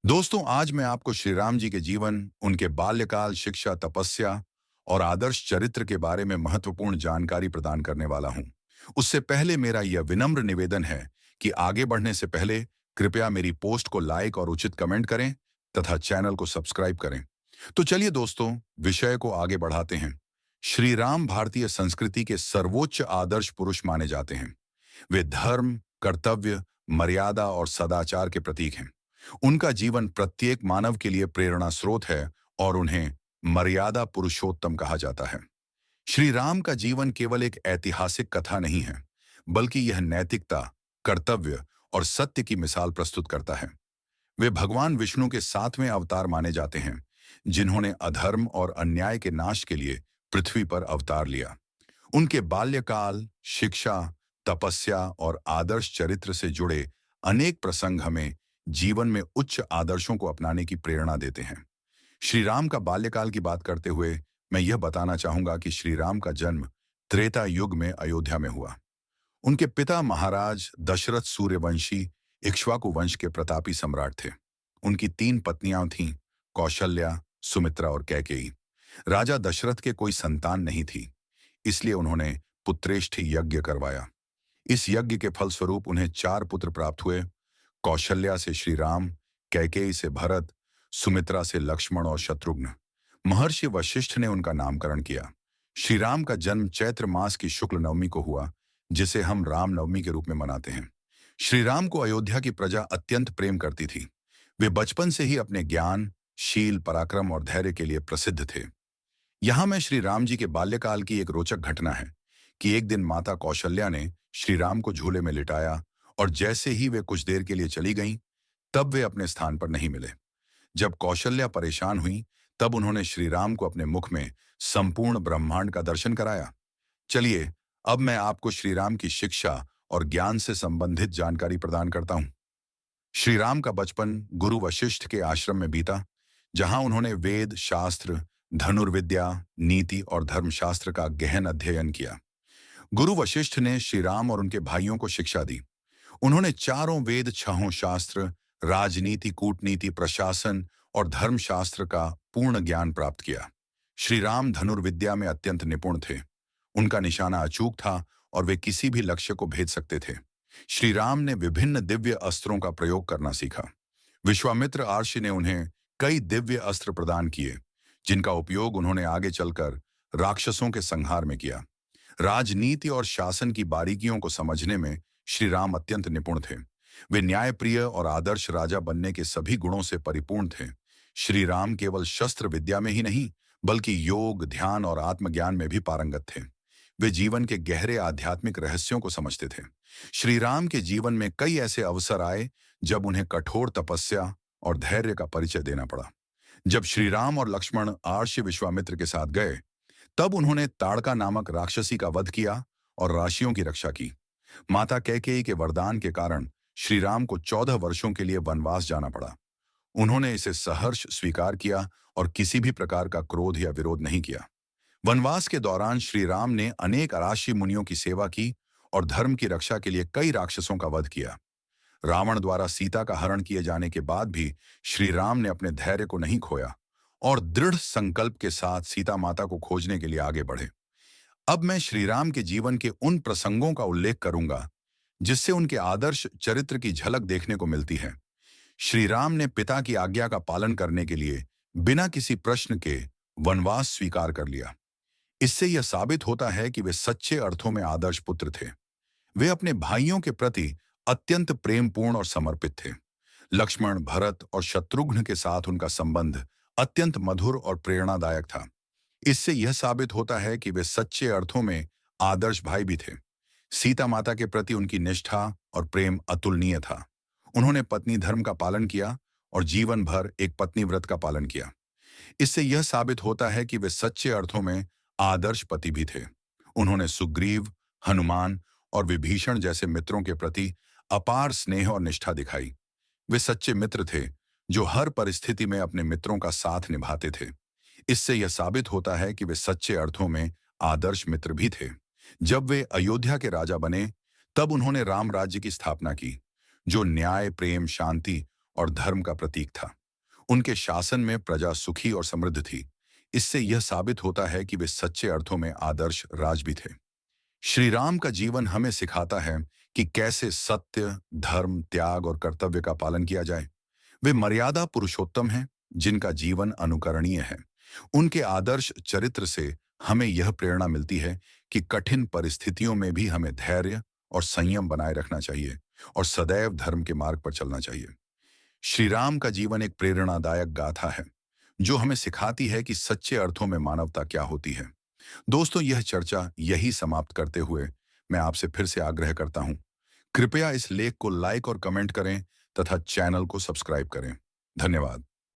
दोस्तों, आज मैं आपको श्री राम जी के जीवन, उनके बाल्यकाल, शिक्षा, तपस्या और आदर्श चरित्र के बारे में महत्वपूर्ण जानकारी प्रदान करने वाला हूं। उससे पहले मेरा यह विनम्र निवेदन है कि आगे बढ़ने से पहले कृपया मेरी पोस्ट को लाइक और उचित कमेंट करें तथा चैनल को सब्सक्राइब करें। तो चलिए दोस्तों, विषय को आगे बढ़ाते हैं। श्री राम भारतीय संस्कृति के सर्वोच्च आदर्श पुरुष माने जाते हैं। वे धर्म, कर्तव्य, मर्यादा और सदाचार के प्रतीक हैं। उनका जीवन प्रत्येक मानव के लिए प्रेरणा स्रोत है और उन्हें मर्यादा पुरुषोत्तम कहा जाता है। श्री राम का जीवन केवल एक ऐतिहासिक कथा नहीं है, बल्कि यह नैतिकता, कर्तव्य और सत्य की मिसाल प्रस्तुत करता है। वे भगवान विष्णु के 7वें अवतार माने जाते हैं, जिन्होंने अधर्म और अन्याय के नाश के लिए पृथ्वी पर अवतार लिया। उनके बाल्यकाल, शिक्षा, तपस्या और आदर्श चरित्र से जुड़े अनेक प्रसंग हमें जीवन में उच्च आदर्शों को अपनाने की प्रेरणा देते हैं। श्री राम का बाल्यकाल की बात करते हुए मैं यह बताना चाहूंगा कि श्री राम का जन्म त्रेता युग में अयोध्या में हुआ। उनके पिता महाराज दशरथ सूर्यवंशी इक्ष्वाकु वंश के प्रतापी सम्राट थे। उनकी 3 पत्नियां थीं, कौशल्या, सुमित्रा और कैकेयी। राजा दशरथ के कोई संतान नहीं थी, इसलिए उन्होंने पुत्रेष्ठि यज्ञ करवाया। इस यज्ञ के फलस्वरूप उन्हें 4 पुत्र प्राप्त हुए। कौशल्या से श्री राम, कैकेयी से भरत, सुमित्रा से लक्ष्मण और शत्रुघ्न। महर्षि वशिष्ठ ने उनका नामकरण किया। श्री राम का जन्म चैत्र मास की शुक्ल नवमी को हुआ, जिसे हम राम नवमी के रूप में मनाते हैं। श्री राम को अयोध्या की प्रजा अत्यंत प्रेम करती थी। वे बचपन से ही अपने ज्ञान, शील, पराक्रम और धैर्य के लिए प्रसिद्ध थे। यहाँ में श्री राम जी के बाल्यकाल की एक रोचक घटना है कि एक दिन माता कौशल्या ने श्री राम को झूले में लिटाया और जैसे ही वे कुछ देर के लिए चली गईं, तब वे अपने स्थान पर नहीं मिले। जब कौशल्या परेशान हुई, तब उन्होंने श्री राम को अपने मुख में संपूर्ण ब्रह्मांड का दर्शन कराया। चलिए, अब मैं आपको श्री राम की शिक्षा और ज्ञान से संबंधित जानकारी प्रदान करता हूं। श्री राम का बचपन गुरु वशिष्ठ के आश्रम में बीता, जहां उन्होंने वेद, शास्त्र, धनुर्विद्या, नीति और धर्मशास्त्र का गहन अध्ययन किया। गुरु वशिष्ठ ने श्री राम और उनके भाइयों को शिक्षा दी। उन्होंने चारों वेद, 6 शास्त्र, राजनीति, कूटनीति, प्रशासन और धर्मशास्त्र का पूर्ण ज्ञान प्राप्त किया। श्री राम धनुर्विद्या में अत्यंत निपुण थे। उनका निशाना अचूक था और वे किसी भी लक्ष्य को भेद सकते थे। श्री राम ने विभिन्न दिव्य अस्त्रों का प्रयोग करना सीखा। विश्वामित्र महर्षि ने उन्हें कई दिव्य अस्त्र प्रदान किए, जिनका उपयोग उन्होंने आगे चलकर राक्षसों के संहार में किया। राजनीति और शासन की बारीकियों को समझने में श्री राम अत्यंत निपुण थे। वे न्यायप्रिय और आदर्श राजा बनने के सभी गुणों से परिपूर्ण थे। श्री राम केवल शस्त्र विद्या में ही नहीं, बल्कि योग, ध्यान और आत्मज्ञान में भी पारंगत थे। वे जीवन के गहरे आध्यात्मिक रहस्यों को समझते थे। श्री राम के जीवन में कई ऐसे अवसर आए जब उन्हें कठोर तपस्या और धैर्य का परिचय देना पड़ा। जब श्री राम और लक्ष्मण महर्षि विश्वामित्र के साथ गए, तब उन्होंने ताड़का नामक राक्षसी का वध किया और राशियों की रक्षा की। माता कैकेयी के वरदान के कारण श्री राम को 14 वर्षों के लिए वनवास जाना पड़ा। उन्होंने इसे सहर्ष स्वीकार किया और किसी भी प्रकार का क्रोध या विरोध नहीं किया। वनवास के दौरान श्री राम ने अनेक ऋषि मुनियों की सेवा की और धर्म की रक्षा के लिए कई राक्षसों का वध किया। रावण द्वारा सीता का हरण किए जाने के बाद भी श्री राम ने अपने धैर्य को नहीं खोया और दृढ़ संकल्प के साथ सीता माता को खोजने के लिए आगे बढ़े। अब मैं श्री राम के जीवन के उन प्रसंगों का उल्लेख करूंगा जिससे उनके आदर्श चरित्र की झलक देखने को मिलती है। श्री राम ने पिता की आज्ञा का पालन करने के लिए बिना किसी प्रश्न के वनवास स्वीकार कर लिया। इससे यह साबित होता है कि वे सच्चे अर्थों में आदर्श पुत्र थे। वे अपने भाइयों के प्रति अत्यंत प्रेमपूर्ण और समर्पित थे। लक्ष्मण, भरत और शत्रुघ्न के साथ उनका संबंध अत्यंत मधुर और प्रेरणादायक था। इससे यह साबित होता है कि वे सच्चे अर्थों में आदर्श भाई भी थे। सीता माता के प्रति उनकी निष्ठा और प्रेम अतुलनीय था। उन्होंने पत्नी धर्म का पालन किया और जीवन भर एक पत्नी व्रत का पालन किया। इससे यह साबित होता है कि वे सच्चे अर्थों में आदर्श पति भी थे। उन्होंने सुग्रीव, हनुमान और विभीषण जैसे मित्रों के प्रति अपार स्नेह और निष्ठा दिखाई। वे सच्चे मित्र थे जो हर परिस्थिति में अपने मित्रों का साथ निभाते थे। इससे यह साबित होता है कि वे सच्चे अर्थों में आदर्श मित्र भी थे। जब वे अयोध्या के राजा बने, तब उन्होंने राम राज्य की स्थापना की, जो न्याय, प्रेम, शांति और धर्म का प्रतीक था। उनके शासन में प्रजा सुखी और समृद्ध थी। इससे यह साबित होता है कि वे सच्चे अर्थों में आदर्श राज भी थे। श्री राम का जीवन हमें सिखाता है कि कैसे सत्य, धर्म, त्याग और कर्तव्य का पालन किया जाए। वे मर्यादा पुरुषोत्तम हैं, जिनका जीवन अनुकरणीय है। उनके आदर्श चरित्र से हमें यह प्रेरणा मिलती है कि कठिन परिस्थितियों में भी हमें धैर्य और संयम बनाए रखना चाहिए और सदैव धर्म के मार्ग पर चलना चाहिए। श्री राम का जीवन एक प्रेरणादायक गाथा है, जो हमें सिखाती है कि सच्चे अर्थों में मानवता क्या होती है। दोस्तों, यह चर्चा यही समाप्त करते हुए मैं आपसे फिर से आग्रह करता हूं, कृपया इस लेख को लाइक और कमेंट करें तथा चैनल को सब्सक्राइब करें। धन्यवाद।